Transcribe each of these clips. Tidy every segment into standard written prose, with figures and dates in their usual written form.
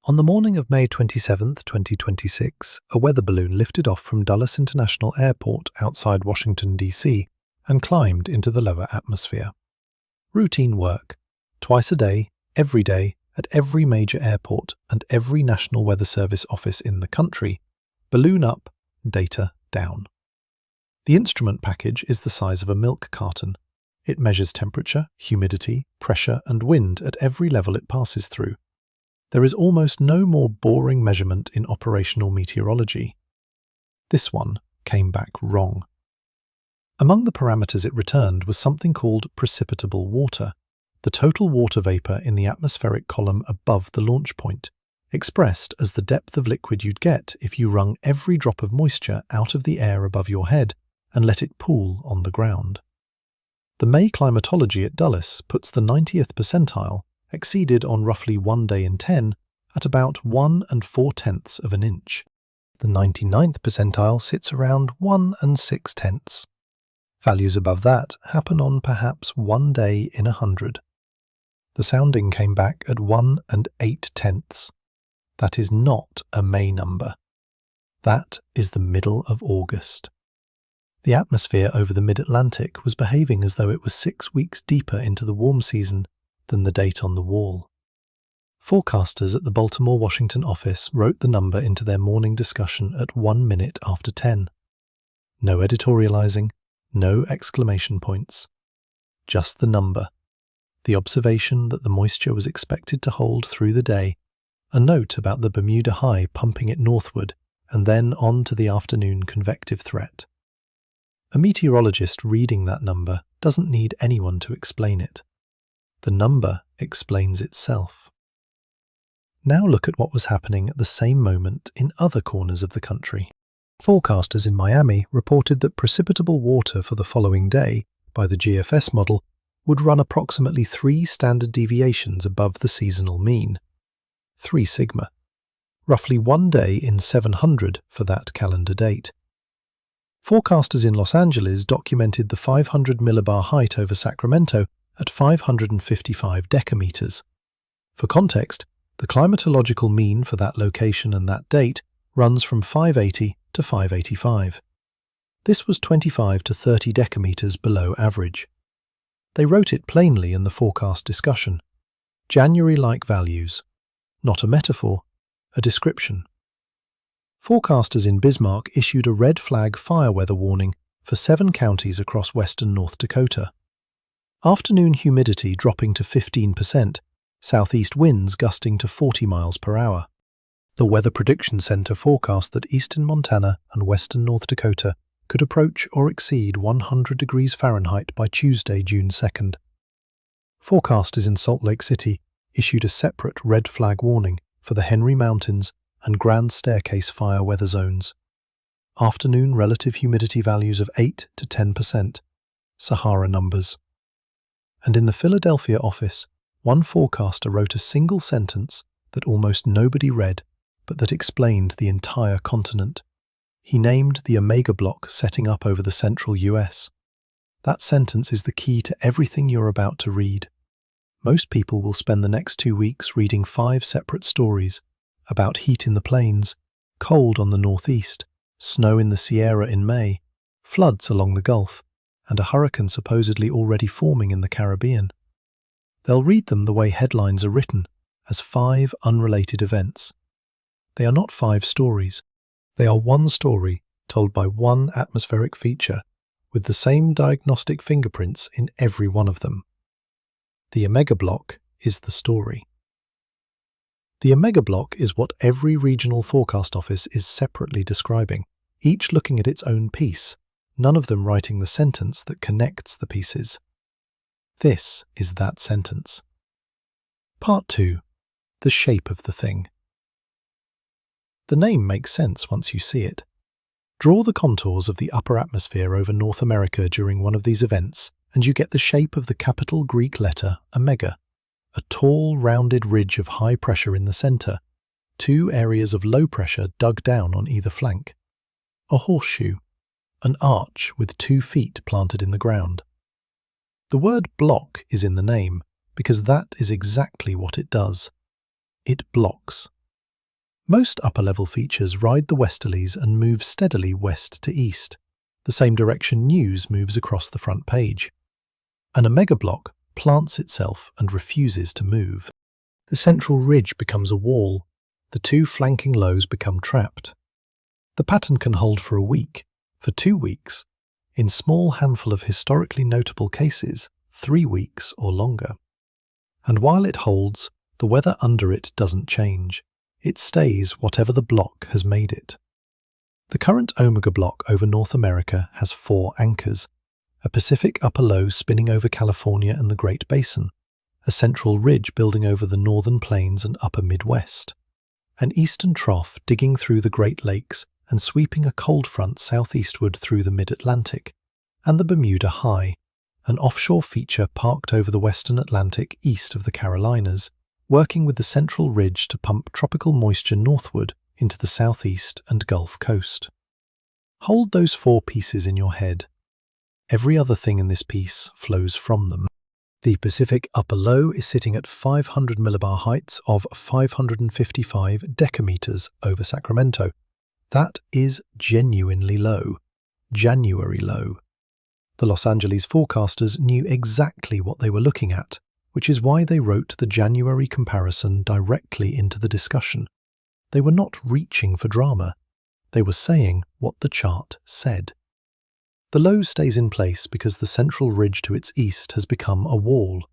On the morning of May 27, 2026, a weather balloon lifted off from Dulles International Airport outside Washington, D.C., and climbed into the lower atmosphere. Routine work. Twice a day, at every major airport and every National Weather Service office in the country. Balloon up, data down. The instrument package is the size of a milk carton. It measures temperature, humidity, pressure, and wind at every level it passes through. There is almost no more boring measurement in operational meteorology. This one came back wrong. Among the parameters it returned was something called precipitable water, the total water vapor in the atmospheric column above the launch point, expressed as the depth of liquid you'd get if you wrung every drop of moisture out of the air above your head and let it pool on the ground. The May climatology at Dulles puts the 90th percentile, exceeded on roughly 1 day in 10, at about 1 4/10 of an inch. The 99th percentile sits around 1 6/10. Values above that happen on perhaps 1 day in 100. The sounding came back at 1 8/10. That is not a May number. That is the middle of August. The atmosphere over the mid-Atlantic was behaving as though it was 6 weeks deeper into the warm season than the date on the wall. Forecasters at the Baltimore-Washington office wrote the number into their morning discussion at 1 minute after 10. No editorializing, no exclamation points. Just the number. The observation that the moisture was expected to hold through the day, a note about the Bermuda High pumping it northward, and then on to the afternoon convective threat. A meteorologist reading that number doesn't need anyone to explain it. The number explains itself. Now look at what was happening at the same moment in other corners of the country. Forecasters in Miami reported that precipitable water for the following day, by the GFS model, would run approximately 3 standard deviations above the seasonal mean. 3 sigma. Roughly 1 day in 700 for that calendar date. Forecasters in Los Angeles documented the 500 millibar height over Sacramento at 555 decameters. For context, the climatological mean for that location and that date runs from 580 to 585. This was 25 to 30 decameters below average. They wrote it plainly in the forecast discussion. January-like values. Not a metaphor, a description. Forecasters in Bismarck issued a red flag fire weather warning for 7 counties across western North Dakota. Afternoon humidity dropping to 15%, southeast winds gusting to 40 miles per hour. The Weather Prediction Center forecast that eastern Montana and western North Dakota could approach or exceed 100 degrees Fahrenheit by Tuesday, June 2nd. Forecasters in Salt Lake City issued a separate red flag warning for the Henry Mountains and Grand Staircase fire weather zones. Afternoon relative humidity values of 8 to 10%, Sahara numbers. And in the Philadelphia office, one forecaster wrote a single sentence that almost nobody read, but that explained the entire continent. He named the Omega Block setting up over the central US. That sentence is the key to everything you're about to read. Most people will spend the next 2 weeks reading 5 separate stories about heat in the plains, cold on the northeast, snow in the Sierra in May, floods along the Gulf, and a hurricane supposedly already forming in the Caribbean. They'll read them the way headlines are written, as 5 unrelated events. They are not 5 stories. They are one story told by one atmospheric feature, with the same diagnostic fingerprints in every one of them. The Omega Block is the story. The Omega Block is what every regional forecast office is separately describing, each looking at its own piece, none of them writing the sentence that connects the pieces. This is that sentence. Part 2. The shape of the thing. The name makes sense once you see it. Draw the contours of the upper atmosphere over North America during one of these events, and you get the shape of the capital Greek letter omega, a tall, rounded ridge of high pressure in the center, 2 areas of low pressure dug down on either flank. A horseshoe, an arch with 2 feet planted in the ground. The word block is in the name because that is exactly what it does. It blocks. Most upper-level features ride the westerlies and move steadily west to east, the same direction news moves across the front page. An omega block plants itself and refuses to move. The central ridge becomes a wall. The two flanking lows become trapped. The pattern can hold for a week, for 2 weeks, in small handful of historically notable cases, 3 weeks or longer. And while it holds, the weather under it doesn't change. It stays whatever the block has made it. The current omega block over North America has 4 anchors: a Pacific upper low spinning over California and the Great Basin, a central ridge building over the northern plains and upper Midwest, an eastern trough digging through the Great Lakes and sweeping a cold front southeastward through the mid-Atlantic, and the Bermuda High, an offshore feature parked over the western Atlantic east of the Carolinas, working with the central ridge to pump tropical moisture northward into the southeast and Gulf Coast. Hold those 4 pieces in your head. Every other thing in this piece flows from them. The Pacific upper low is sitting at 500 millibar heights of 555 decameters over Sacramento. That is genuinely low. January low. The Los Angeles forecasters knew exactly what they were looking at, which is why they wrote the January comparison directly into the discussion. They were not reaching for drama. They were saying what the chart said. The low stays in place because the central ridge to its east has become a wall.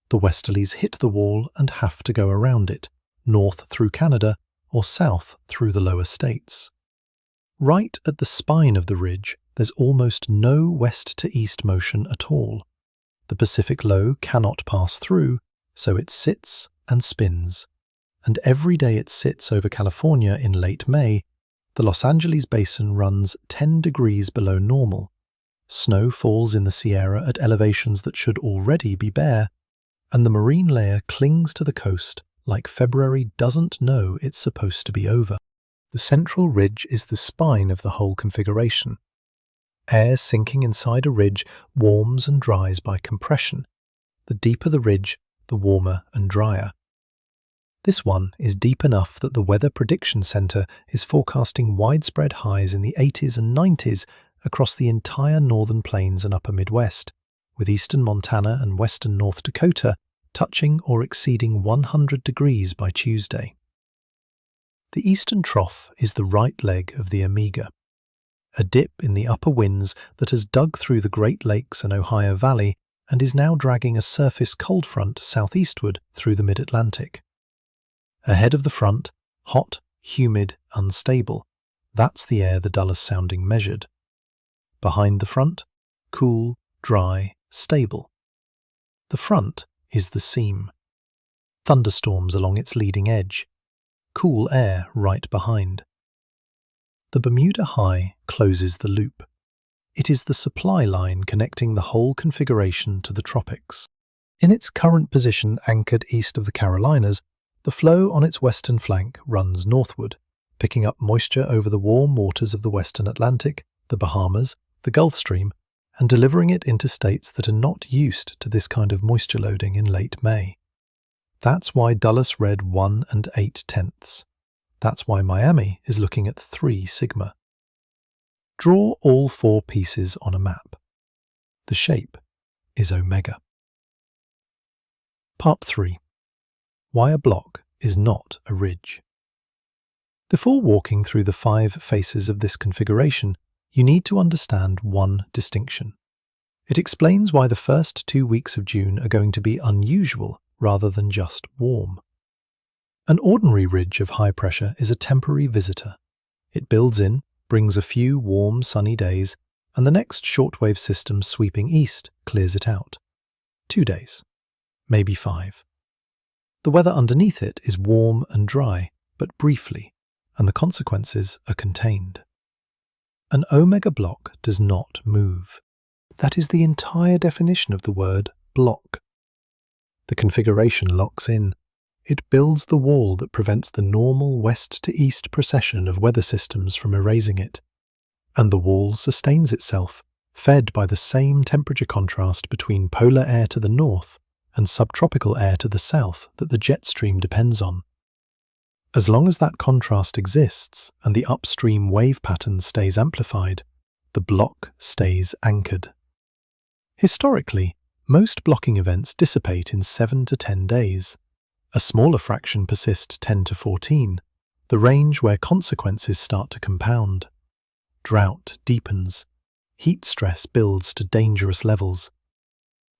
The westerlies hit the wall and have to go around it, north through Canada or south through the lower states. Right at the spine of the ridge, there's almost no west to east motion at all. The Pacific low cannot pass through, so it sits and spins. And every day it sits over California in late May, the Los Angeles basin runs 10 degrees below normal. Snow falls in the Sierra at elevations that should already be bare, and the marine layer clings to the coast like February doesn't know it's supposed to be over. The central ridge is the spine of the whole configuration. Air sinking inside a ridge warms and dries by compression. The deeper the ridge, the warmer and drier. This one is deep enough that the Weather Prediction Center is forecasting widespread highs in the 80s and 90s across the entire northern plains and upper Midwest, with eastern Montana and western North Dakota touching or exceeding 100 degrees by Tuesday. The eastern trough is the right leg of the Omega, a dip in the upper winds that has dug through the Great Lakes and Ohio Valley and is now dragging a surface cold front southeastward through the mid-Atlantic. Ahead of the front, hot, humid, unstable. That's the air the Dulles sounding measured. Behind the front, cool, dry, stable. The front is the seam. Thunderstorms along its leading edge. Cool air right behind. The Bermuda High closes the loop. It is the supply line connecting the whole configuration to the tropics. In its current position anchored east of the Carolinas, the flow on its western flank runs northward, picking up moisture over the warm waters of the western Atlantic, the Bahamas, the Gulf Stream, and delivering it into states that are not used to this kind of moisture loading in late May. That's why Dulles read 1 8/10. That's why Miami is looking at 3 sigma. Draw all 4 pieces on a map. The shape is omega. Part 3. Why a block is not a ridge. Before walking through the 5 faces of this configuration, you need to understand one distinction. It explains why the first 2 weeks of June are going to be unusual rather than just warm. An ordinary ridge of high pressure is a temporary visitor. It builds in, brings a few warm, sunny days, and the next shortwave system sweeping east clears it out. 2 days, maybe 5. The weather underneath it is warm and dry, but briefly, and the consequences are contained. An omega block does not move. That is the entire definition of the word block. The configuration locks in. It builds the wall that prevents the normal west to east procession of weather systems from erasing it. And the wall sustains itself, fed by the same temperature contrast between polar air to the north and subtropical air to the south that the jet stream depends on. As long as that contrast exists and the upstream wave pattern stays amplified, the block stays anchored. Historically, most blocking events dissipate in 7 to 10 days. A smaller fraction persist 10 to 14, the range where consequences start to compound. Drought deepens. Heat stress builds to dangerous levels.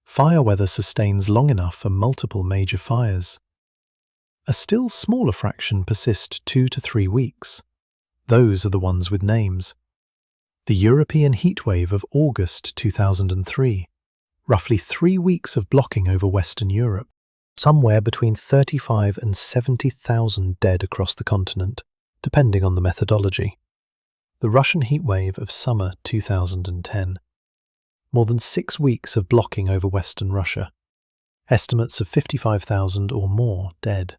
Fire weather sustains long enough for multiple major fires. A still smaller fraction persist 2 to 3 weeks. Those are the ones with names. The European heatwave of August 2003. Roughly 3 weeks of blocking over Western Europe. Somewhere between 35 and 70,000 dead across the continent, depending on the methodology. The Russian heatwave of summer 2010. More than 6 weeks of blocking over Western Russia. Estimates of 55,000 or more dead.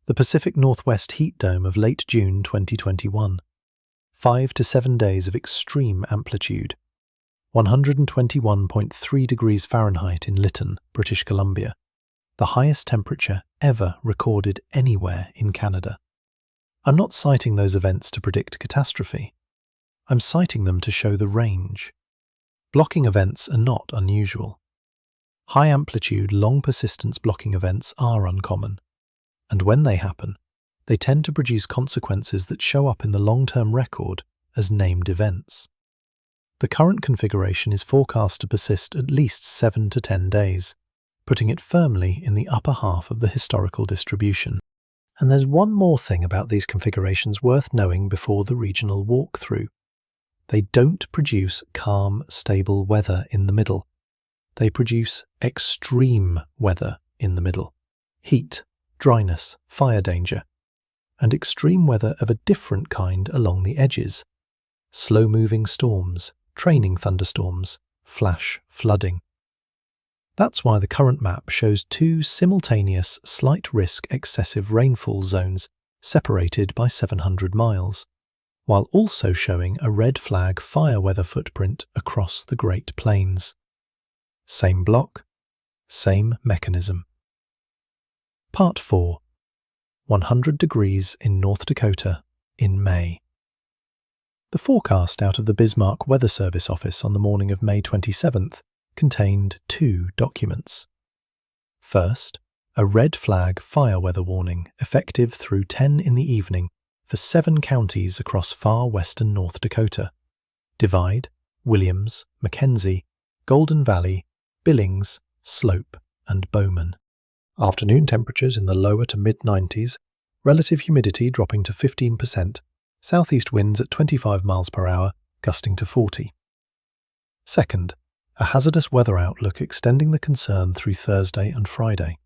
The Pacific Northwest heat dome of late June 2021. 5 to 7 days of extreme amplitude. 121.3 degrees Fahrenheit in Lytton, British Columbia. The highest temperature ever recorded anywhere in Canada. I'm not citing those events to predict catastrophe. I'm citing them to show the range. Blocking events are not unusual. High-amplitude, long-persistence blocking events are uncommon. And when they happen, they tend to produce consequences that show up in the long-term record as named events. The current configuration is forecast to persist at least 7 to 10 days, putting it firmly in the upper half of the historical distribution. And there's one more thing about these configurations worth knowing before the regional walkthrough. They don't produce calm, stable weather in the middle. They produce extreme weather in the middle. Heat, dryness, fire danger, and extreme weather of a different kind along the edges. Slow-moving storms, training thunderstorms, flash flooding. That's why the current map shows 2 simultaneous slight-risk excessive rainfall zones separated by 700 miles, while also showing a red flag fire weather footprint across the Great Plains. Same block, same mechanism. Part 4. 100 degrees in North Dakota in May. The forecast out of the Bismarck Weather Service office on the morning of May 27th contained 2 documents. First, a red flag fire weather warning effective through 10 in the evening for 7 counties across far western North Dakota: Divide, Williams, McKenzie, Golden Valley, Billings, Slope, and Bowman. Afternoon temperatures in the lower to mid-90s, relative humidity dropping to 15%, southeast winds at 25 miles per hour, gusting to 40. Second, a hazardous weather outlook extending the concern through Thursday and Friday.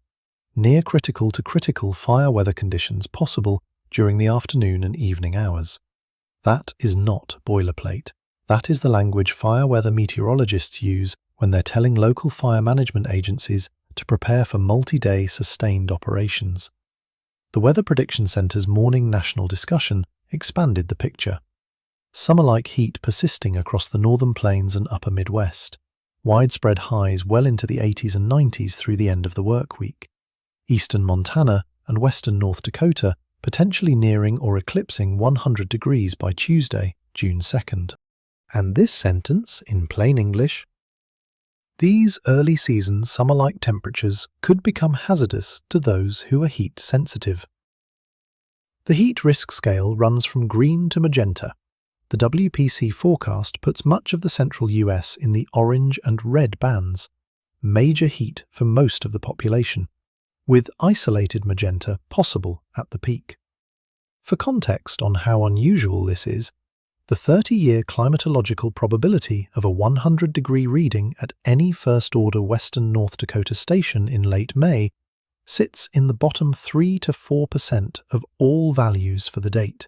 Near critical to critical fire weather conditions possible during the afternoon and evening hours. That is not boilerplate. That is the language fire weather meteorologists use when they're telling local fire management agencies to prepare for multi-day sustained operations. The Weather Prediction Center's morning national discussion expanded the picture. Summer-like heat persisting across the northern plains and upper Midwest. Widespread highs well into the 80s and 90s through the end of the work week. Eastern Montana and western North Dakota potentially nearing or eclipsing 100 degrees by Tuesday, June 2nd. And this sentence, in plain English: these early season summer-like temperatures could become hazardous to those who are heat sensitive. The heat risk scale runs from green to magenta. The WPC forecast puts much of the central US in the orange and red bands, major heat for most of the population, with isolated magenta possible at the peak. For context on how unusual this is, the 30-year climatological probability of a 100-degree reading at any first-order western North Dakota station in late May sits in the bottom 3 to 4% of all values for the date.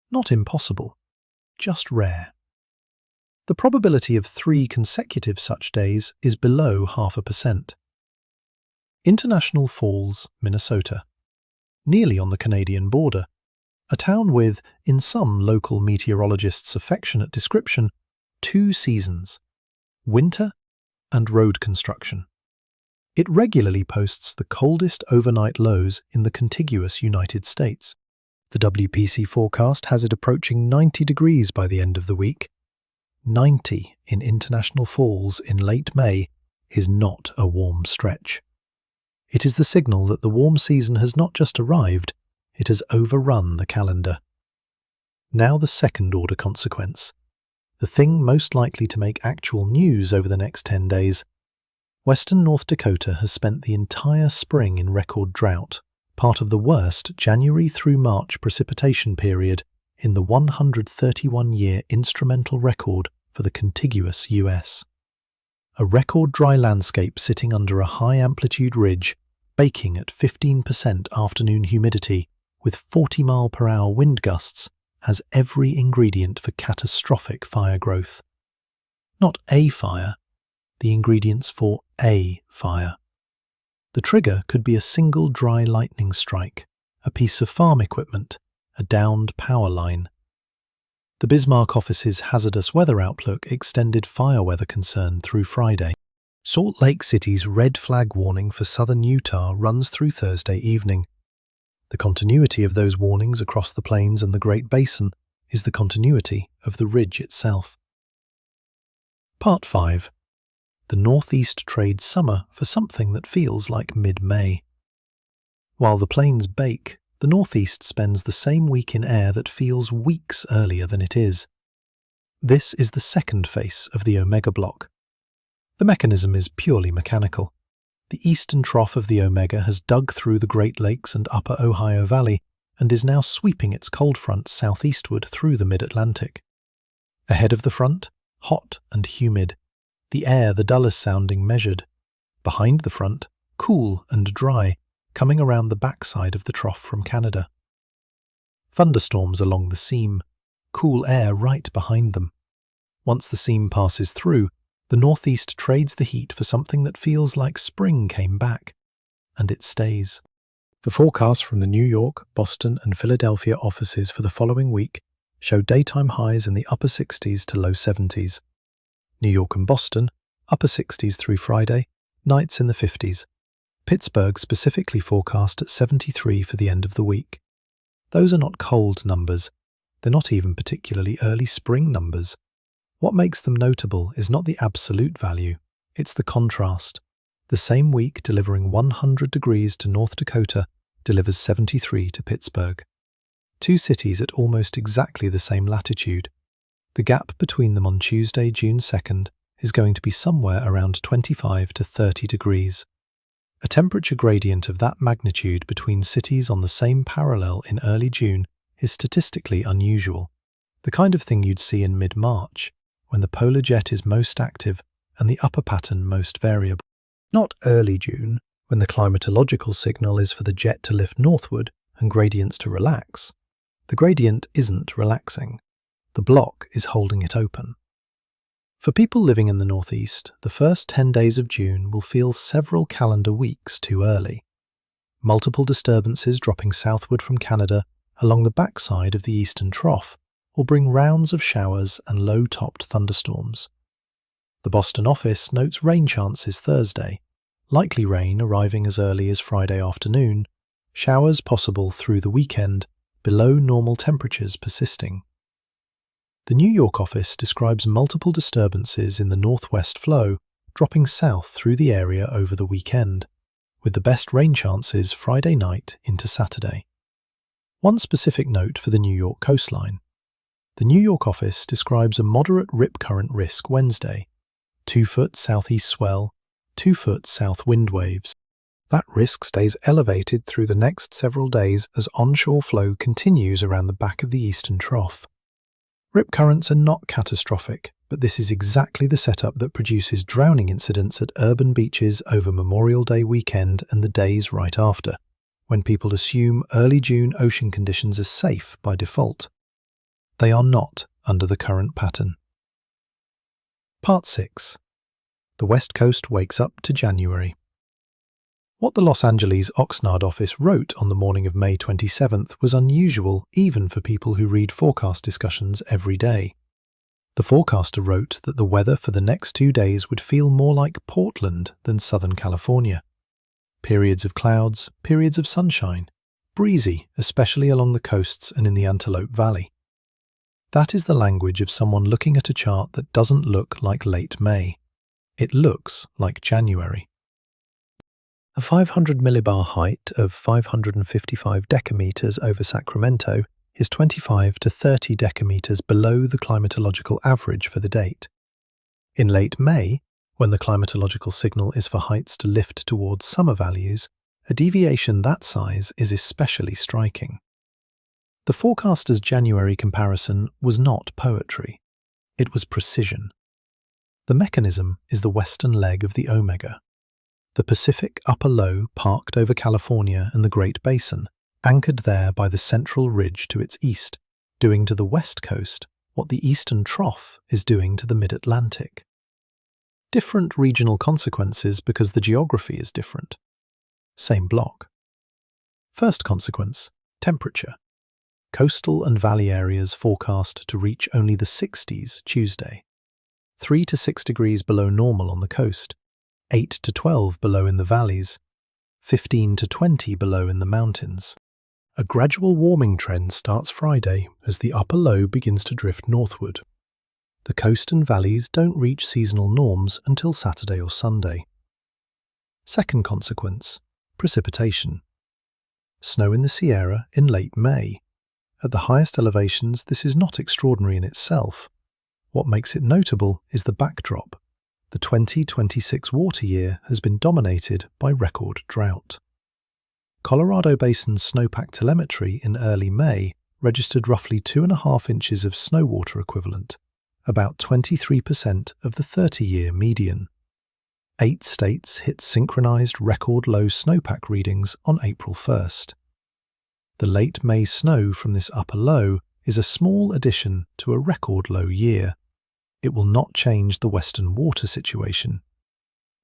Not impossible, just rare. The probability of 3 consecutive such days is below 0.5%. International Falls, Minnesota. Nearly on the Canadian border. A town with, in some local meteorologists' affectionate description, 2 seasons: winter and road construction. It regularly posts the coldest overnight lows in the contiguous United States. The WPC forecast has it approaching 90 degrees by the end of the week. 90 in International Falls in late May is not a warm stretch. It is the signal that the warm season has not just arrived, it has overrun the calendar. Now the second-order consequence. The thing most likely to make actual news over the next 10 days. Western North Dakota has spent the entire spring in record drought, part of the worst January through March precipitation period in the 131-year instrumental record for the contiguous US. A record dry landscape sitting under a high-amplitude ridge, baking at 15% afternoon humidity with 40-mile-per-hour wind gusts, has every ingredient for catastrophic fire growth. Not a fire, the ingredients for a fire. The trigger could be a single dry lightning strike, a piece of farm equipment, a downed power line. The Bismarck office's hazardous weather outlook extended fire weather concern through Friday. Salt Lake City's red flag warning for southern Utah runs through Thursday evening. The continuity of those warnings across the plains and the Great Basin is the continuity of the ridge itself. Part 5. The Northeast trades summer for something that feels like mid-May. While the plains bake, the Northeast spends the same week in air that feels weeks earlier than it is. This is the second face of the Omega block. The mechanism is purely mechanical. The eastern trough of the Omega has dug through the Great Lakes and upper Ohio Valley and is now sweeping its cold front southeastward through the mid-Atlantic. Ahead of the front, hot and humid, the air the dullest sounding measured. Behind the front, cool and dry, coming around the backside of the trough from Canada. Thunderstorms along the seam, cool air right behind them. Once the seam passes through, the Northeast trades the heat for something that feels like spring came back, and it stays. The forecasts from the New York, Boston, and Philadelphia offices for the following week show daytime highs in the upper 60s to low 70s. New York and Boston, upper 60s through Friday, nights in the 50s. Pittsburgh specifically forecast at 73 for the end of the week. Those are not cold numbers. They're not even particularly early spring numbers. What makes them notable is not the absolute value, it's the contrast. The same week delivering 100 degrees to North Dakota delivers 73 to Pittsburgh. Two cities at almost exactly the same latitude. The gap between them on Tuesday, June 2nd, is going to be somewhere around 25 to 30 degrees. A temperature gradient of that magnitude between cities on the same parallel in early June is statistically unusual, the kind of thing you'd see in mid-March, when the polar jet is most active and the upper pattern most variable. Not early June, when the climatological signal is for the jet to lift northward and gradients to relax. The gradient isn't relaxing. The block is holding it open. For people living in the Northeast, the first 10 days of June will feel several calendar weeks too early. Multiple disturbances dropping southward from Canada along the backside of the eastern trough will bring rounds of showers and low-topped thunderstorms. The Boston office notes rain chances Thursday, likely rain arriving as early as Friday afternoon, showers possible through the weekend, below normal temperatures persisting. The New York office describes multiple disturbances in the northwest flow dropping south through the area over the weekend, with the best rain chances Friday night into Saturday. One specific note for the New York coastline. The New York office describes a moderate rip current risk Wednesday, 2-foot southeast swell, 2-foot south wind waves. That risk stays elevated through the next several days as onshore flow continues around the back of the eastern trough. Rip currents are not catastrophic, but this is exactly the setup that produces drowning incidents at urban beaches over Memorial Day weekend and the days right after, when people assume early June ocean conditions are safe by default. They are not under the current pattern. Part 6. The West Coast wakes up to January. What the Los Angeles Oxnard office wrote on the morning of May 27th was unusual even for people who read forecast discussions every day. The forecaster wrote that the weather for the next 2 days would feel more like Portland than Southern California. Periods of clouds, periods of sunshine, breezy, especially along the coasts and in the Antelope Valley. That is the language of someone looking at a chart that doesn't look like late May. It looks like January. A 500 millibar height of 555 decameters over Sacramento is 25 to 30 decameters below the climatological average for the date. In late May, when the climatological signal is for heights to lift towards summer values, a deviation that size is especially striking. The forecaster's January comparison was not poetry. It was precision. The mechanism is the western leg of the omega. The Pacific upper low parked over California and the Great Basin, anchored there by the central ridge to its east, doing to the west coast what the eastern trough is doing to the mid-Atlantic. Different regional consequences because the geography is different. Same block. First consequence, temperature. Coastal and valley areas forecast to reach only the 60s Tuesday. 3 to 6 degrees below normal on the coast, 8 to 12 below in the valleys, 15 to 20 below in the mountains. A gradual warming trend starts Friday as the upper low begins to drift northward. The coast and valleys don't reach seasonal norms until Saturday or Sunday. Second consequence, precipitation. Snow in the Sierra in late May. At the highest elevations, this is not extraordinary in itself. What makes it notable is the backdrop. The 2026 water year has been dominated by record drought. Colorado Basin's snowpack telemetry in early May registered roughly 2.5 inches of snow water equivalent, about 23% of the 30-year median. 8 states hit synchronized record low snowpack readings on April 1st. The late May snow from this upper low is a small addition to a record low year. It will not change the western water situation,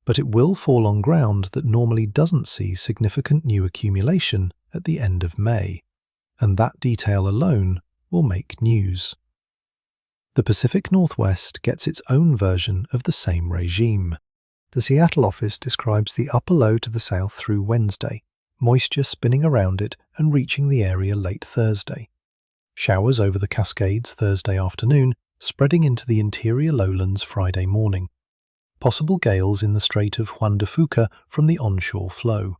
but it will fall on ground that normally doesn't see significant new accumulation at the end of May, and that detail alone will make news. The Pacific Northwest gets its own version of the same regime. The Seattle office describes the upper low to the south through Wednesday, moisture spinning around it and reaching the area late Thursday. Showers over the Cascades Thursday afternoon, spreading into the interior lowlands Friday morning. Possible gales in the Strait of Juan de Fuca from the onshore flow.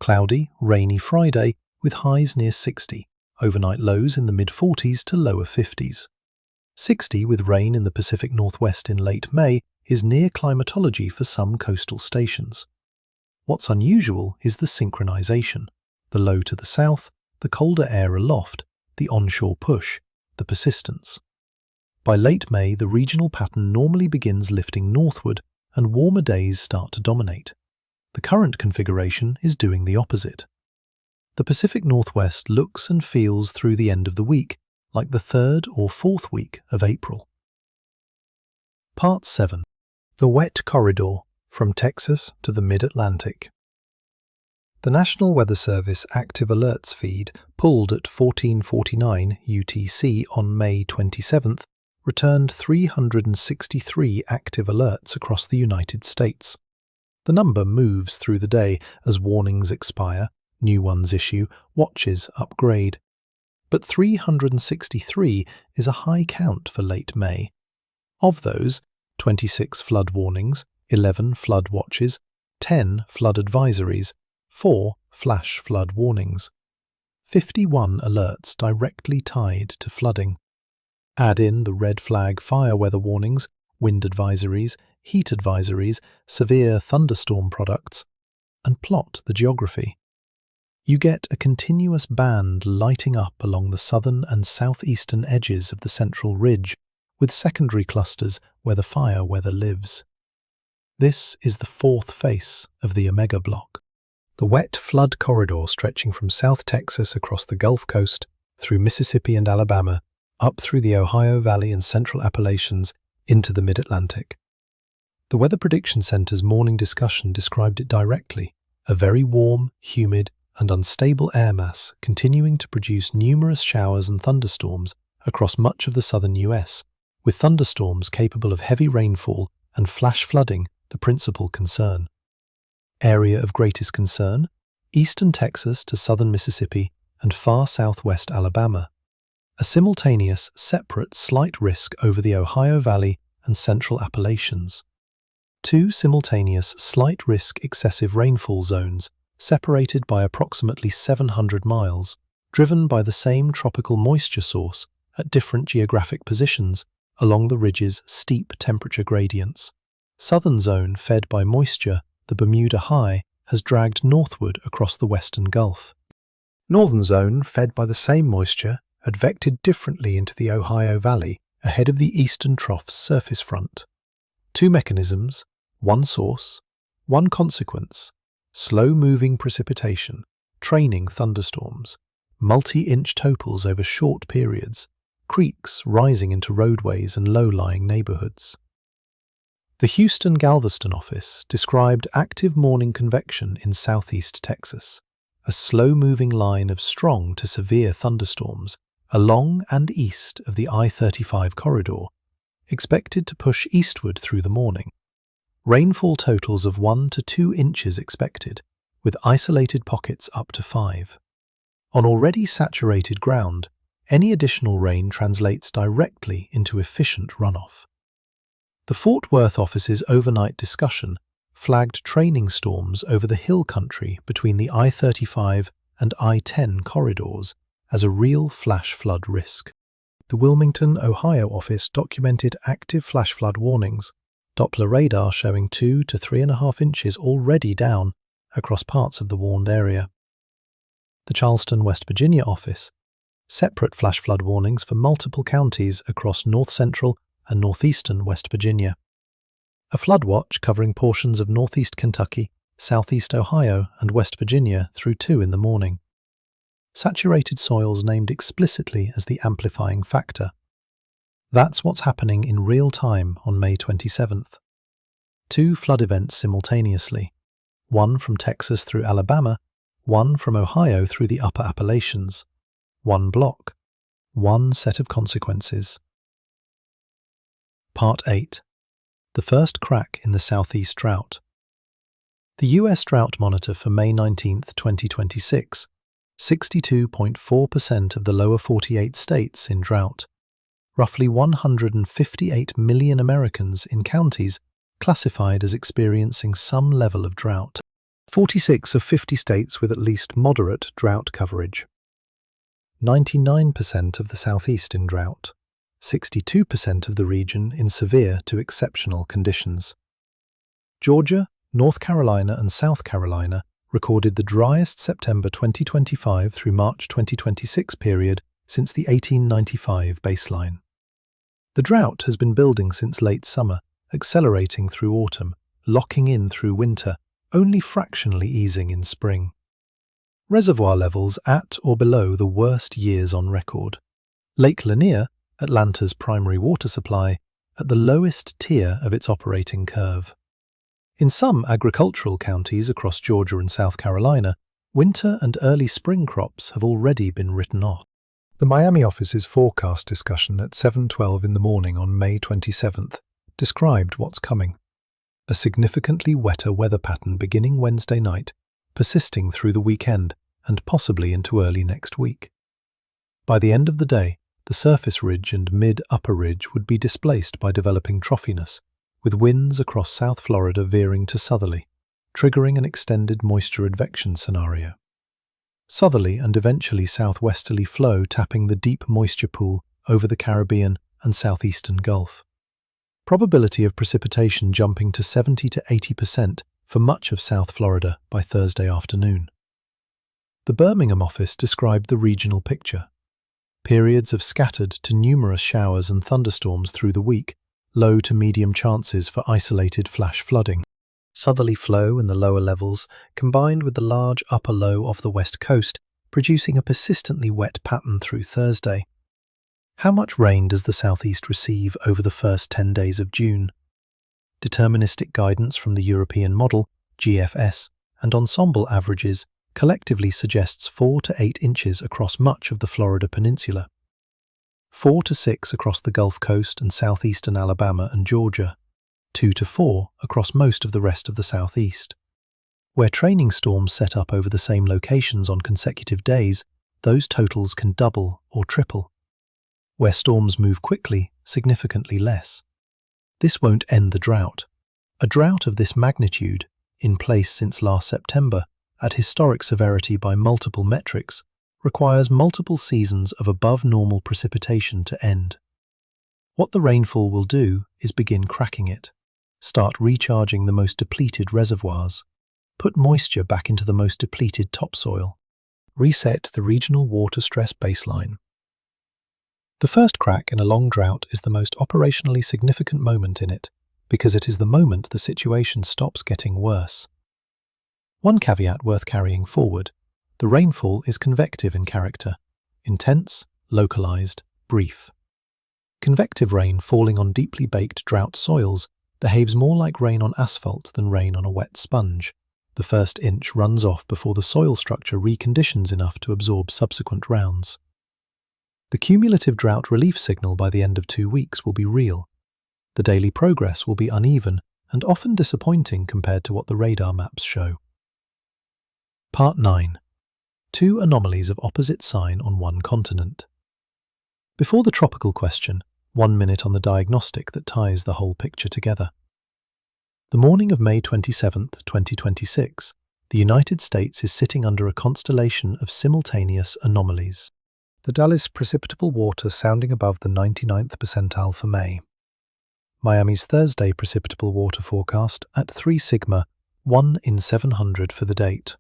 Cloudy, rainy Friday with highs near 60, overnight lows in the mid-40s to lower 50s. 60 with rain in the Pacific Northwest in late May is near climatology for some coastal stations. What's unusual is the synchronization, the low to the south, the colder air aloft, the onshore push, the persistence. By late May, the regional pattern normally begins lifting northward and warmer days start to dominate. The current configuration is doing the opposite. The Pacific Northwest looks and feels through the end of the week like the 3rd or 4th week of April. Part 7. The Wet Corridor, from Texas to the Mid-Atlantic. The National Weather Service Active Alerts feed, pulled at 14:49 UTC on May 27th, returned 363 active alerts across the United States. The number moves through the day as warnings expire, new ones issue, watches upgrade. But 363 is a high count for late May. Of those, 26 flood warnings, 11 flood watches, 10 flood advisories, 4 flash flood warnings. 51 alerts directly tied to flooding. Add in the red flag fire weather warnings, wind advisories, heat advisories, severe thunderstorm products, and plot the geography. You get a continuous band lighting up along the southern and southeastern edges of the central ridge, with secondary clusters where the fire weather lives. This is the fourth face of the Omega Block. The wet flood corridor stretching from South Texas across the Gulf Coast, through Mississippi and Alabama, up through the Ohio Valley and Central Appalachians into the Mid-Atlantic. The Weather Prediction Center's morning discussion described it directly, a very warm, humid, and unstable air mass continuing to produce numerous showers and thunderstorms across much of the southern US, with thunderstorms capable of heavy rainfall and flash flooding the principal concern. Area of greatest concern: eastern Texas to southern Mississippi and far southwest Alabama. A simultaneous, separate, slight risk over the Ohio Valley and central Appalachians. 2 simultaneous, slight risk excessive rainfall zones separated by approximately 700 miles, driven by the same tropical moisture source at different geographic positions along the ridge's steep temperature gradients. Southern zone fed by moisture, the Bermuda High, has dragged northward across the western Gulf. Northern zone fed by the same moisture advected differently into the Ohio Valley ahead of the eastern trough's surface front. 2 mechanisms, 1 source, 1 consequence: slow-moving precipitation, training thunderstorms, multi-inch totals over short periods, creeks rising into roadways and low-lying neighborhoods. The Houston Galveston office described active morning convection in southeast Texas, a slow-moving line of strong to severe thunderstorms along and east of the I-35 corridor, expected to push eastward through the morning. Rainfall totals of 1 to 2 inches expected, with isolated pockets up to 5. On already saturated ground, any additional rain translates directly into efficient runoff. The Fort Worth office's overnight discussion flagged training storms over the hill country between the I-35 and I-10 corridors as a real flash flood risk. The Wilmington, Ohio office documented active flash flood warnings, Doppler radar showing 2 to 3.5 inches already down across parts of the warned area. The Charleston, West Virginia office, separate flash flood warnings for multiple counties across north-central and northeastern West Virginia. A flood watch covering portions of northeast Kentucky, southeast Ohio, and West Virginia through 2 in the morning. Saturated soils named explicitly as the amplifying factor. That's what's happening in real time on May 27th. 2 flood events simultaneously, 1 from Texas through Alabama, 1 from Ohio through the upper Appalachians. 1 block, 1 set of consequences. Part 8. The first crack in the Southeast drought. The U.S. Drought Monitor for May 19, 2026, 62.4% of the lower 48 states in drought, roughly 158 million Americans in counties classified as experiencing some level of drought. 46 of 50 states with at least moderate drought coverage. 99% of the Southeast in drought. 62% of the region in severe to exceptional conditions. Georgia, North Carolina and South Carolina recorded the driest September 2025 through March 2026 period since the 1895 baseline. The drought has been building since late summer, accelerating through autumn, locking in through winter, only fractionally easing in spring. Reservoir levels at or below the worst years on record. Lake Lanier, Atlanta's primary water supply, at the lowest tier of its operating curve. In some agricultural counties across Georgia and South Carolina, winter and early spring crops have already been written off. The Miami office's forecast discussion at 7:12 in the morning on May 27th described what's coming. A significantly wetter weather pattern beginning Wednesday night, persisting through the weekend and possibly into early next week. By the end of the day, the surface ridge and mid-upper ridge would be displaced by developing trophiness, with winds across South Florida veering to southerly, triggering an extended moisture advection scenario. Southerly and eventually southwesterly flow tapping the deep moisture pool over the Caribbean and southeastern Gulf. Probability of precipitation jumping to 70 to 80% for much of South Florida by Thursday afternoon. The Birmingham office described the regional picture. Periods of scattered to numerous showers and thunderstorms through the week, low to medium chances for isolated flash flooding. Southerly flow in the lower levels combined with the large upper low off the west coast, producing a persistently wet pattern through Thursday. How much rain does the southeast receive over the first 10 days of June? Deterministic guidance from the European model, GFS, and ensemble averages collectively suggests 4 to 8 inches across much of the Florida peninsula. 4 to 6 across the Gulf Coast and southeastern Alabama and Georgia, 2 to 4 across most of the rest of the southeast. Where training storms set up over the same locations on consecutive days, those totals can double or triple. Where storms move quickly, significantly less. This won't end the drought. A drought of this magnitude, in place since last September, at historic severity by multiple metrics, requires multiple seasons of above-normal precipitation to end. What the rainfall will do is begin cracking it, start recharging the most depleted reservoirs, put moisture back into the most depleted topsoil, reset the regional water stress baseline. The first crack in a long drought is the most operationally significant moment in it, because it is the moment the situation stops getting worse. One caveat worth carrying forward: the rainfall is convective in character, intense, localized, brief. Convective rain falling on deeply baked drought soils behaves more like rain on asphalt than rain on a wet sponge. The first inch runs off before the soil structure reconditions enough to absorb subsequent rounds. The cumulative drought relief signal by the end of 2 weeks will be real. The daily progress will be uneven and often disappointing compared to what the radar maps show. Part 9. 2 anomalies of opposite sign on one continent. Before the tropical question, 1 minute on the diagnostic that ties the whole picture together. The morning of May 27, 2026, the United States is sitting under a constellation of simultaneous anomalies. The Dallas precipitable water sounding above the 99th percentile for May. Miami's Thursday precipitable water forecast at 3 sigma, 1 in 700 for the date.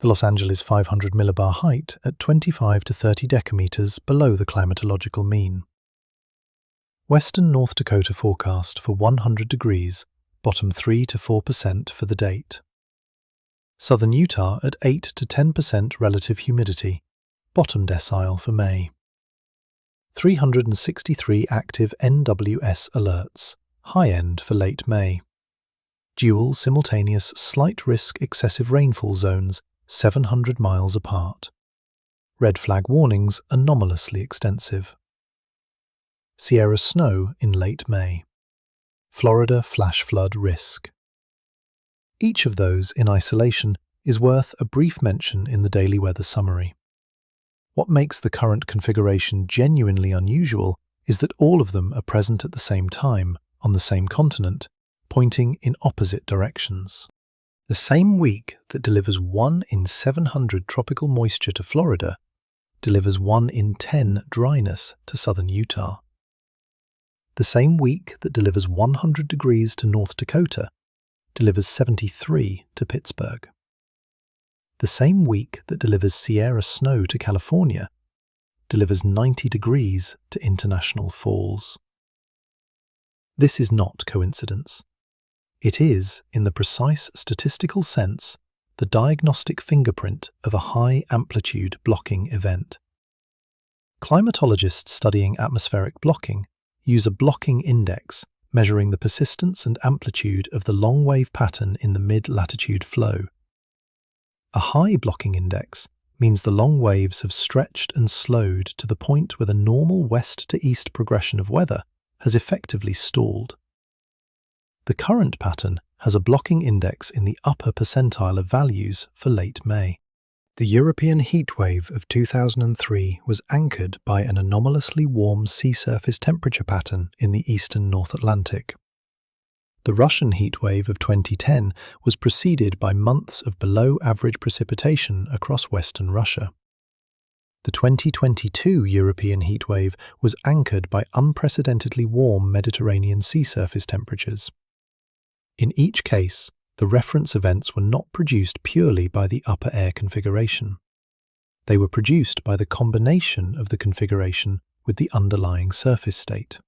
The Los Angeles 500 millibar height at 25 to 30 decameters below the climatological mean. Western North Dakota forecast for 100 degrees, bottom 3 to 4% for the date. Southern Utah at 8 to 10% relative humidity, bottom decile for May. 363 active NWS alerts, high end for late May. Dual simultaneous slight risk excessive rainfall zones 700 miles apart. Red flag warnings anomalously extensive. Sierra snow in late May. Florida flash flood risk. Each of those in isolation is worth a brief mention in the daily weather summary. What makes the current configuration genuinely unusual is that all of them are present at the same time, on the same continent, pointing in opposite directions. The same week that delivers 1 in 700 tropical moisture to Florida delivers 1 in 10 dryness to southern Utah. The same week that delivers 100 degrees to North Dakota delivers 73 to Pittsburgh. The same week that delivers Sierra snow to California delivers 90 degrees to International Falls. This is not coincidence. It is, in the precise statistical sense, the diagnostic fingerprint of a high-amplitude blocking event. Climatologists studying atmospheric blocking use a blocking index measuring the persistence and amplitude of the long-wave pattern in the mid-latitude flow. A high blocking index means the long waves have stretched and slowed to the point where the normal west-to-east progression of weather has effectively stalled. The current pattern has a blocking index in the upper percentile of values for late May. The European heatwave of 2003 was anchored by an anomalously warm sea surface temperature pattern in the eastern North Atlantic. The Russian heatwave of 2010 was preceded by months of below-average precipitation across western Russia. The 2022 European heatwave was anchored by unprecedentedly warm Mediterranean sea surface temperatures. In each case, the reference events were not produced purely by the upper air configuration. They were produced by the combination of the configuration with the underlying surface state.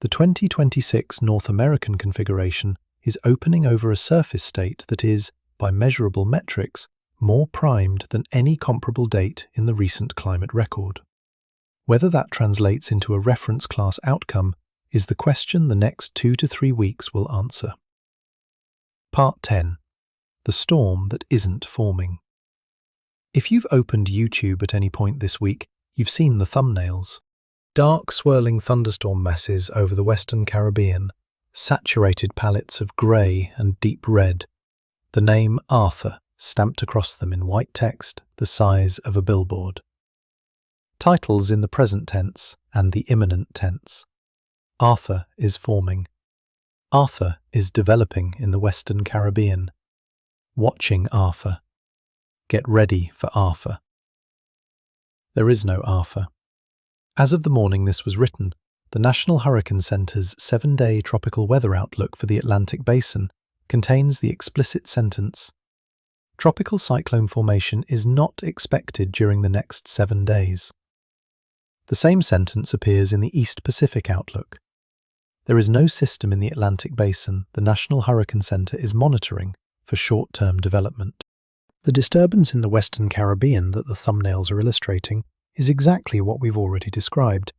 The 2026 North American configuration is opening over a surface state that is, by measurable metrics, more primed than any comparable date in the recent climate record. Whether that translates into a reference class outcome is the question the next 2 to 3 weeks will answer. Part 10. The storm that isn't forming. If you've opened YouTube at any point this week, You've seen the thumbnails. Dark swirling thunderstorm masses over the Western Caribbean, saturated palettes of grey and deep red. The name Arthur stamped across them in white text the size of a billboard. Titles in the present tense and the imminent tense. Arthur is forming. Arthur is developing in the Western Caribbean. Watching Arthur. Get ready for Arthur. There is no Arthur. As of the morning this was written, the National Hurricane Center's 7-day tropical weather outlook for the Atlantic Basin contains the explicit sentence, "Tropical cyclone formation is not expected during the next 7 days." The same sentence appears in the East Pacific outlook. There is no system in the Atlantic Basin the National Hurricane Center is monitoring for short-term development. The disturbance in the Western Caribbean that the thumbnails are illustrating is exactly what we've already described,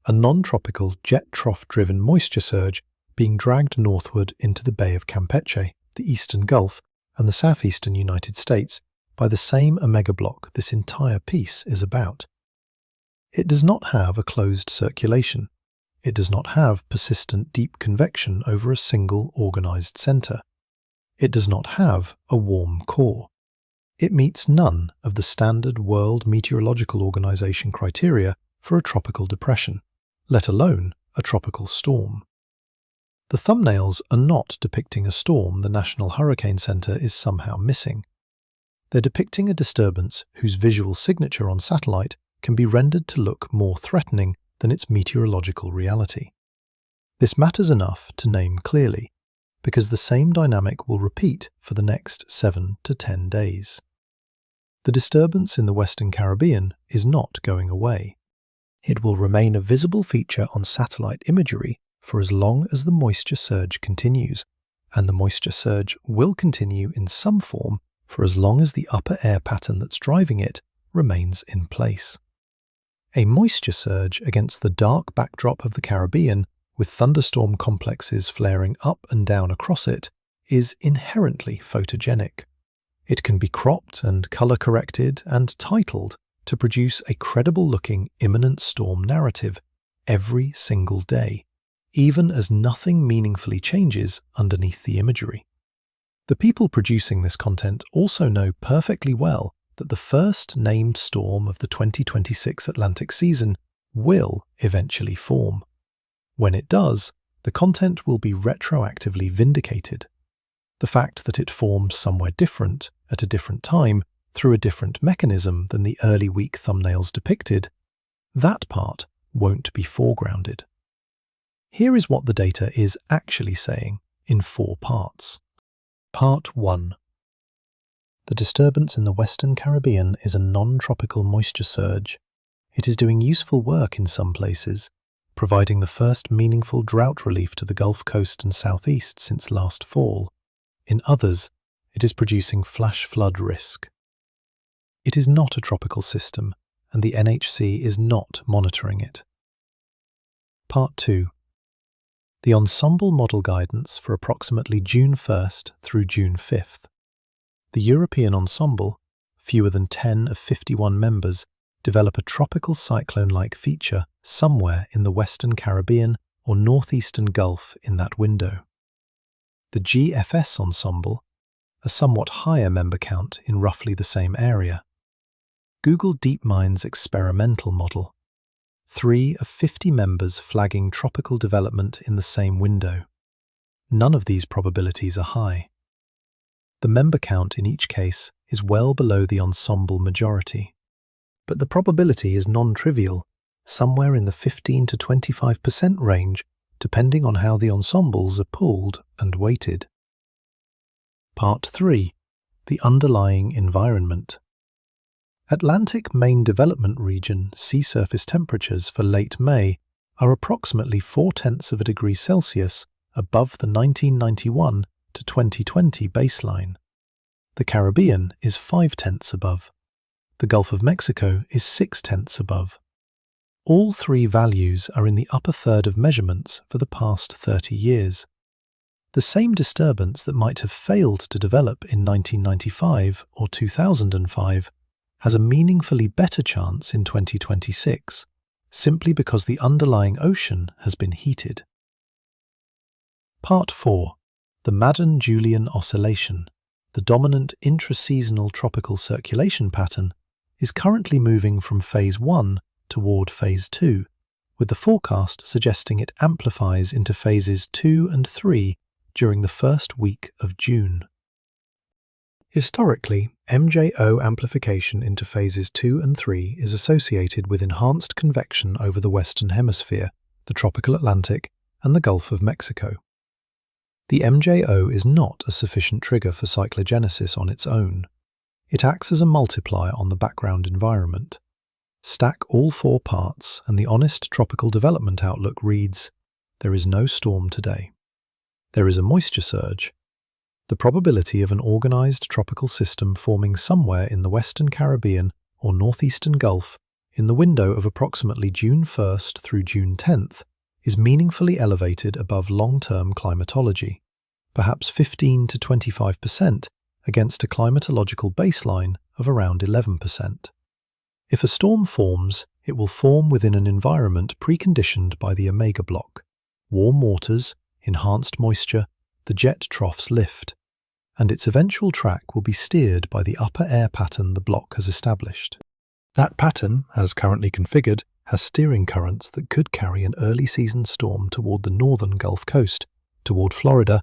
a non-tropical jet trough-driven moisture surge being dragged northward into the Bay of Campeche, the eastern Gulf, and the southeastern United States by the same omega block this entire piece is about. It does not have a closed circulation. It does not have persistent deep convection over a single organized center. It does not have a warm core. It meets none of the standard World Meteorological Organization criteria for a tropical depression, let alone a tropical storm. The thumbnails are not depicting a storm the National Hurricane Center is somehow missing. They're depicting a disturbance whose visual signature on satellite can be rendered to look more threatening than its meteorological reality. This matters enough to name clearly, because the same dynamic will repeat for the next 7 to 10 days. The disturbance in the Western Caribbean is not going away. It will remain a visible feature on satellite imagery for as long as the moisture surge continues, and the moisture surge will continue in some form for as long as the upper air pattern that's driving it remains in place. A moisture surge against the dark backdrop of the Caribbean, with thunderstorm complexes flaring up and down across it, is inherently photogenic. It can be cropped and color-corrected and titled to produce a credible-looking imminent storm narrative every single day, even as nothing meaningfully changes underneath the imagery. The people producing this content also know perfectly well that the first named storm of the 2026 Atlantic season will eventually form. When it does, the content will be retroactively vindicated. The fact that it formed somewhere different, at a different time, through a different mechanism than the early week thumbnails depicted, that part won't be foregrounded. Here is what the data is actually saying in 4 parts. Part 1. The disturbance in the Western Caribbean is a non-tropical moisture surge. It is doing useful work in some places, providing the first meaningful drought relief to the Gulf Coast and southeast since last fall. In others, it is producing flash flood risk. It is not a tropical system, and the NHC is not monitoring it. Part 2. The ensemble model guidance for approximately June 1st through June 5th. The European ensemble, fewer than 10 of 51 members, develop a tropical cyclone-like feature somewhere in the Western Caribbean or Northeastern Gulf in that window. The GFS ensemble, a somewhat higher member count in roughly the same area. Google DeepMind's experimental model, 3 of 50 members flagging tropical development in the same window. None of these probabilities are high. The member count in each case is well below the ensemble majority. But the probability is non-trivial, somewhere in the 15 to 25% range, depending on how the ensembles are pulled and weighted. Part 3. The underlying environment. Atlantic Main Development Region sea surface temperatures for late May are approximately 0.4 of a degree Celsius above the 1991 to 2020 baseline. The Caribbean is 0.5 above. The Gulf of Mexico is 0.6 above. All 3 values are in the upper third of measurements for the past 30 years. The same disturbance that might have failed to develop in 1995 or 2005 has a meaningfully better chance in 2026, simply because the underlying ocean has been heated. Part 4. The Madden-Julian Oscillation, the dominant intraseasonal tropical circulation pattern, is currently moving from Phase 1 toward Phase 2, with the forecast suggesting it amplifies into Phases 2 and 3 during the first week of June. Historically, MJO amplification into Phases 2 and 3 is associated with enhanced convection over the Western Hemisphere, the tropical Atlantic, and the Gulf of Mexico. The MJO is not a sufficient trigger for cyclogenesis on its own. It acts as a multiplier on the background environment. Stack all 4 parts and the honest tropical development outlook reads, there is no storm today. There is a moisture surge. The probability of an organized tropical system forming somewhere in the Western Caribbean or Northeastern Gulf in the window of approximately June 1st through June 10th is meaningfully elevated above long-term climatology, perhaps 15 to 25% against a climatological baseline of around 11%. If a storm forms, it will form within an environment preconditioned by the omega block, warm waters, enhanced moisture, the jet troughs lift, and its eventual track will be steered by the upper air pattern the block has established. That pattern, as currently configured, has steering currents that could carry an early season storm toward the northern Gulf Coast, toward Florida,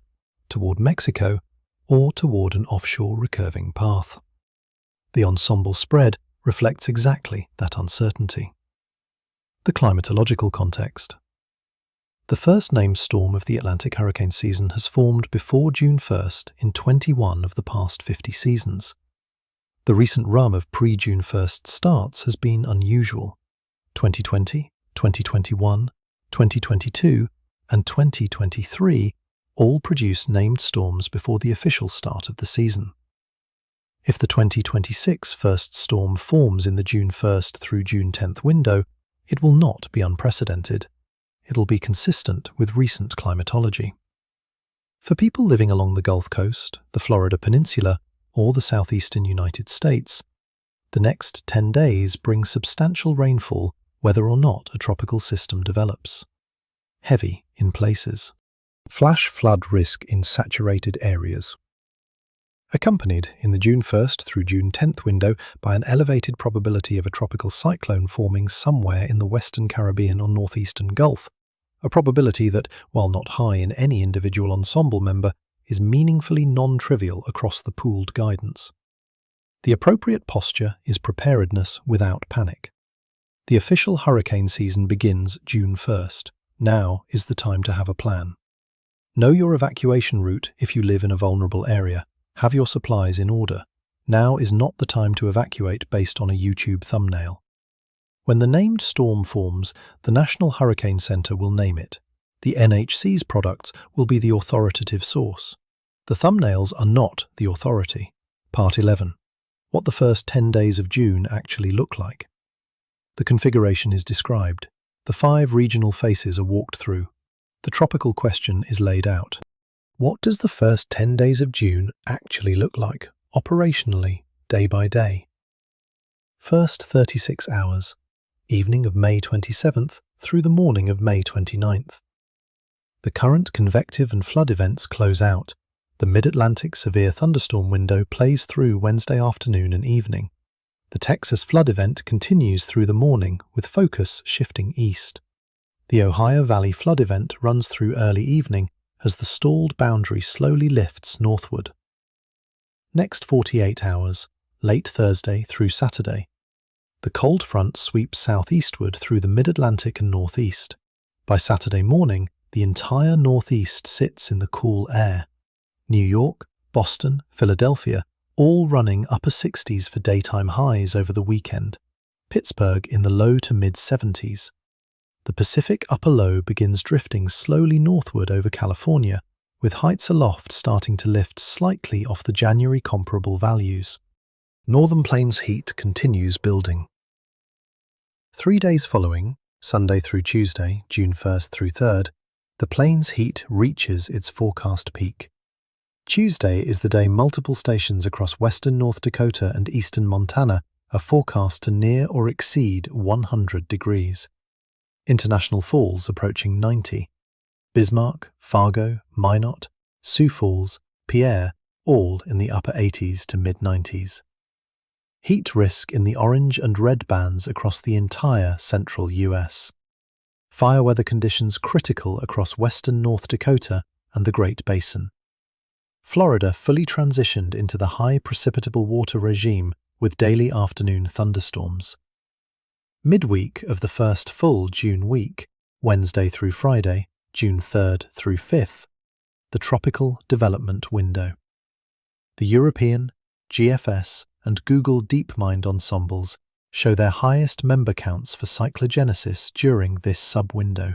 toward Mexico, or toward an offshore recurving path. The ensemble spread reflects exactly that uncertainty. The climatological context. The first named storm of the Atlantic hurricane season has formed before June 1st in 21 of the past 50 seasons. The recent run of pre-June 1st starts has been unusual. 2020, 2021, 2022, and 2023 all produce named storms before the official start of the season. If the 2026 first storm forms in the June 1st through June 10th window, it will not be unprecedented. It'll be consistent with recent climatology. For people living along the Gulf Coast, the Florida Peninsula, or the southeastern United States, the next 10 days bring substantial rainfall whether or not a tropical system develops. Heavy in places. Flash flood risk in saturated areas. Accompanied in the June 1st through June 10th window by an elevated probability of a tropical cyclone forming somewhere in the Western Caribbean or Northeastern Gulf, a probability that, while not high in any individual ensemble member, is meaningfully non-trivial across the pooled guidance. The appropriate posture is preparedness without panic. The official hurricane season begins June 1st. Now is the time to have a plan. Know your evacuation route if you live in a vulnerable area. Have your supplies in order. Now is not the time to evacuate based on a YouTube thumbnail. When the named storm forms, the National Hurricane Center will name it. The NHC's products will be the authoritative source. The thumbnails are not the authority. Part 11. What the first 10 days of June actually look like. The configuration is described. The 5 regional faces are walked through. The tropical question is laid out. What does the first 10 days of June actually look like, operationally, day by day? First 36 hours, evening of May 27th through the morning of May 29th. The current convective and flood events close out. The mid-Atlantic severe thunderstorm window plays through Wednesday afternoon and evening. The Texas flood event continues through the morning, with focus shifting east. The Ohio Valley flood event runs through early evening as the stalled boundary slowly lifts northward. Next 48 hours, late Thursday through Saturday. The cold front sweeps southeastward through the mid-Atlantic and northeast. By Saturday morning, the entire northeast sits in the cool air. New York, Boston, Philadelphia, all running upper 60s for daytime highs over the weekend. Pittsburgh in the low to mid-70s. The Pacific upper low begins drifting slowly northward over California, with heights aloft starting to lift slightly off the January comparable values. Northern Plains heat continues building. 3 days following, Sunday through Tuesday, June 1st through 3rd, the Plains heat reaches its forecast peak. Tuesday is the day multiple stations across western North Dakota and eastern Montana are forecast to near or exceed 100 degrees. International falls approaching 90. Bismarck, Fargo, Minot, Sioux Falls, Pierre, all in the upper 80s to mid-90s. Heat risk in the orange and red bands across the entire central US. Fire weather conditions critical across western North Dakota and the Great Basin. Florida fully transitioned into the high precipitable water regime with daily afternoon thunderstorms. Midweek of the first full June week, Wednesday through Friday, June 3rd through 5th, the tropical development window. The European, GFS, and Google DeepMind ensembles show their highest member counts for cyclogenesis during this sub-window.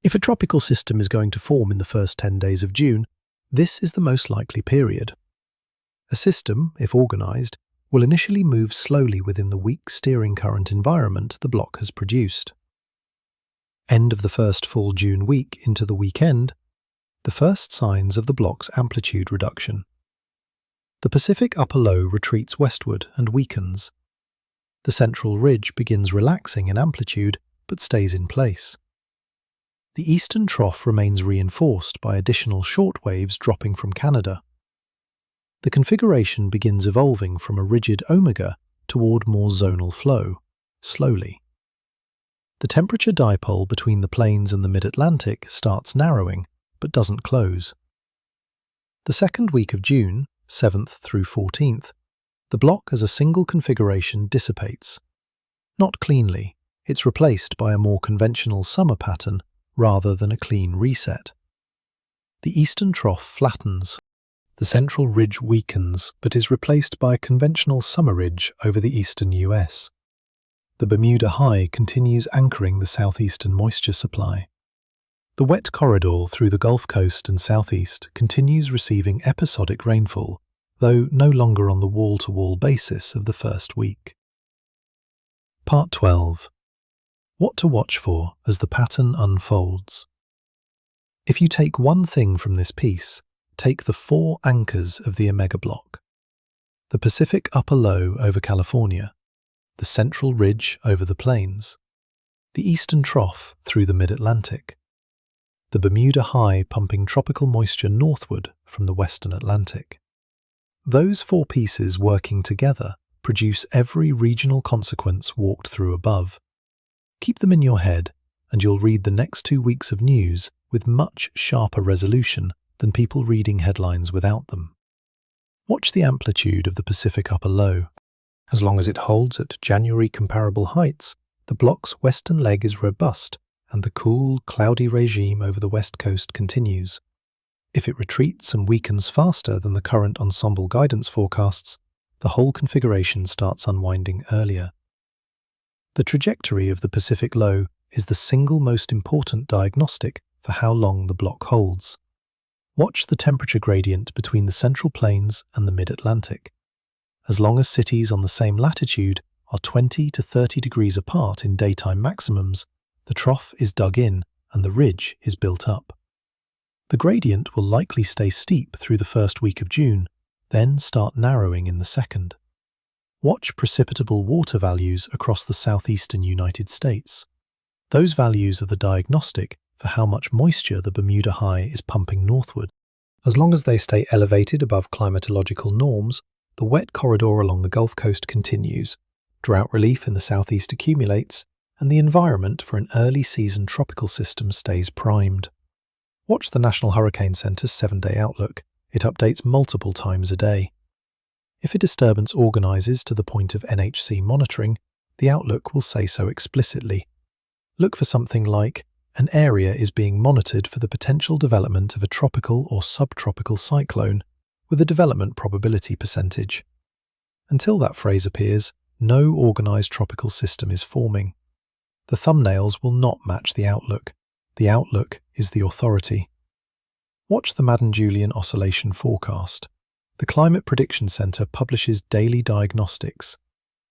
If a tropical system is going to form in the first 10 days of June, this is the most likely period. A system, if organized, will initially move slowly within the weak steering current environment the block has produced. End of the first full June week into the weekend, the first signs of the block's amplitude reduction. The Pacific upper low retreats westward and weakens. The central ridge begins relaxing in amplitude but stays in place. The eastern trough remains reinforced by additional short waves dropping from Canada. The configuration begins evolving from a rigid omega toward more zonal flow, slowly. The temperature dipole between the plains and the mid-Atlantic starts narrowing, but doesn't close. The second week of June, 7th through 14th, the block as a single configuration dissipates. Not cleanly, it's replaced by a more conventional summer pattern rather than a clean reset. The eastern trough flattens. The central ridge weakens but is replaced by a conventional summer ridge over the eastern US. The Bermuda High continues anchoring the southeastern moisture supply. The wet corridor through the Gulf Coast and southeast continues receiving episodic rainfall, though no longer on the wall-to-wall basis of the first week. Part 12. What to watch for as the pattern unfolds. If you take one thing from this piece, take the 4 anchors of the Omega Block. The Pacific upper low over California, the central ridge over the plains, the eastern trough through the mid-Atlantic, the Bermuda High pumping tropical moisture northward from the western Atlantic. Those 4 pieces working together produce every regional consequence walked through above. Keep them in your head, and you'll read the next 2 weeks of news with much sharper resolution than people reading headlines without them. Watch the amplitude of the Pacific upper low. As long as it holds at January comparable heights, the block's western leg is robust, and the cool, cloudy regime over the west coast continues. If it retreats and weakens faster than the current ensemble guidance forecasts, the whole configuration starts unwinding earlier. The trajectory of the Pacific low is the single most important diagnostic for how long the block holds. Watch the temperature gradient between the central plains and the mid-Atlantic. As long as cities on the same latitude are 20 to 30 degrees apart in daytime maximums, the trough is dug in and the ridge is built up. The gradient will likely stay steep through the first week of June, then start narrowing in the second. Watch precipitable water values across the southeastern United States. Those values are the diagnostic for how much moisture the Bermuda High is pumping northward. As long as they stay elevated above climatological norms, the wet corridor along the Gulf Coast continues, drought relief in the southeast accumulates, and the environment for an early season tropical system stays primed. Watch the National Hurricane Center's 7-day outlook. It updates multiple times a day. If a disturbance organizes to the point of NHC monitoring, the outlook will say so explicitly. Look for something like, an area is being monitored for the potential development of a tropical or subtropical cyclone, with a development probability percentage. Until that phrase appears, no organized tropical system is forming. The thumbnails will not match the outlook. The outlook is the authority. Watch the Madden-Julian Oscillation Forecast. The Climate Prediction Center publishes daily diagnostics.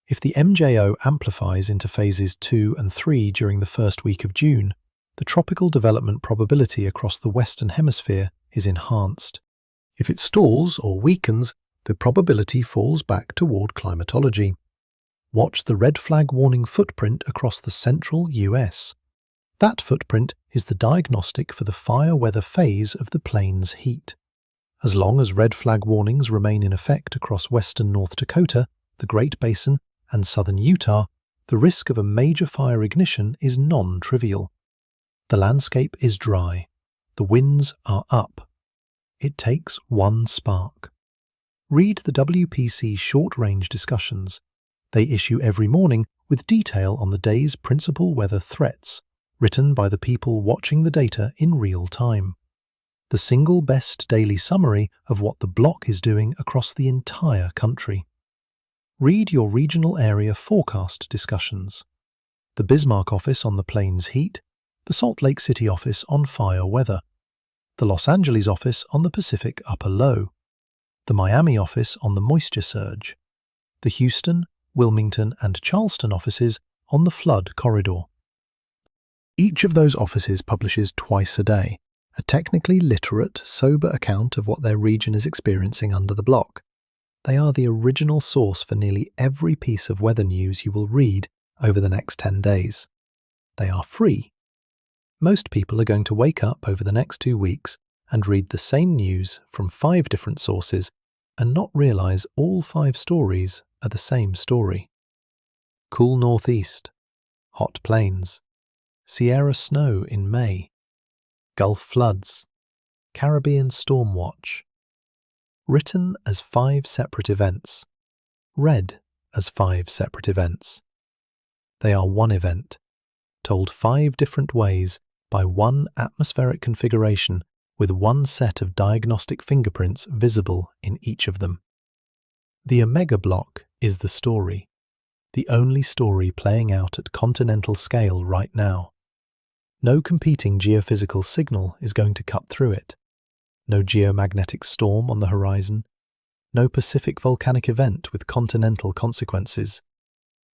If the MJO amplifies into phases 2 and 3 during the first week of June, the tropical development probability across the Western Hemisphere is enhanced. If it stalls or weakens, the probability falls back toward climatology. Watch the red flag warning footprint across the central US. That footprint is the diagnostic for the fire weather phase of the plane's heat. As long as red flag warnings remain in effect across western North Dakota, the Great Basin, and southern Utah, the risk of a major fire ignition is non-trivial. The landscape is dry. The winds are up. It takes one spark. Read the WPC short-range discussions. They issue every morning with detail on the day's principal weather threats, written by the people watching the data in real time. The single best daily summary of what the block is doing across the entire country. Read your regional area forecast discussions. The Bismarck office on the plains heat, the Salt Lake City office on fire weather, the Los Angeles office on the Pacific upper low, the Miami office on the moisture surge, the Houston, Wilmington, and Charleston offices on the flood corridor. Each of those offices publishes twice a day a technically literate, sober account of what their region is experiencing under the block. They are the original source for nearly every piece of weather news you will read over the next 10 days. They are free. Most people are going to wake up over the next 2 weeks and read the same news from 5 different sources and not realize all 5 stories are the same story. Cool northeast, hot plains, Sierra snow in May, Gulf floods, Caribbean storm watch. Written as 5 separate events, read as 5 separate events. They are one event, told 5 different ways by one atmospheric configuration with one set of diagnostic fingerprints visible in each of them. The Omega block is the story, the only story playing out at continental scale right now. No competing geophysical signal is going to cut through it. No geomagnetic storm on the horizon. No Pacific volcanic event with continental consequences.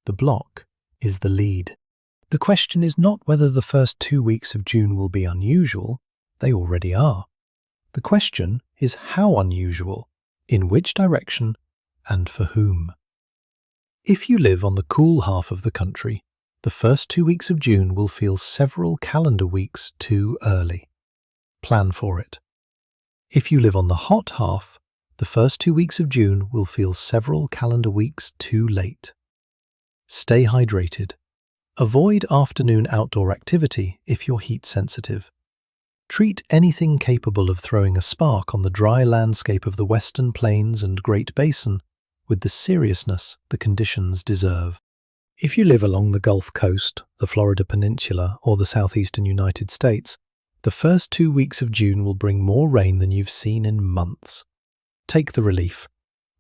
The block is the lead. The question is not whether the first 2 weeks of June will be unusual. They already are. The question is how unusual, in which direction, and for whom. If you live on the cool half of the country, the first 2 weeks of June will feel several calendar weeks too early. Plan for it. If you live on the hot half, the first 2 weeks of June will feel several calendar weeks too late. Stay hydrated. Avoid afternoon outdoor activity if you're heat sensitive. Treat anything capable of throwing a spark on the dry landscape of the Western Plains and Great Basin with the seriousness the conditions deserve. If you live along the Gulf Coast, the Florida Peninsula, or the southeastern United States, the first 2 weeks of June will bring more rain than you've seen in months. Take the relief,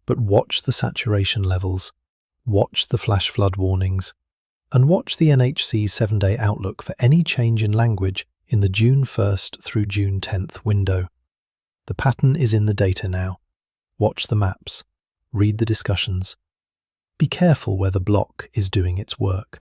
but watch the saturation levels, watch the flash flood warnings, and watch the NHC 7-day outlook for any change in language in the June 1st through June 10th window. The pattern is in the data now. Watch the maps. Read the discussions. Be careful where the block is doing its work.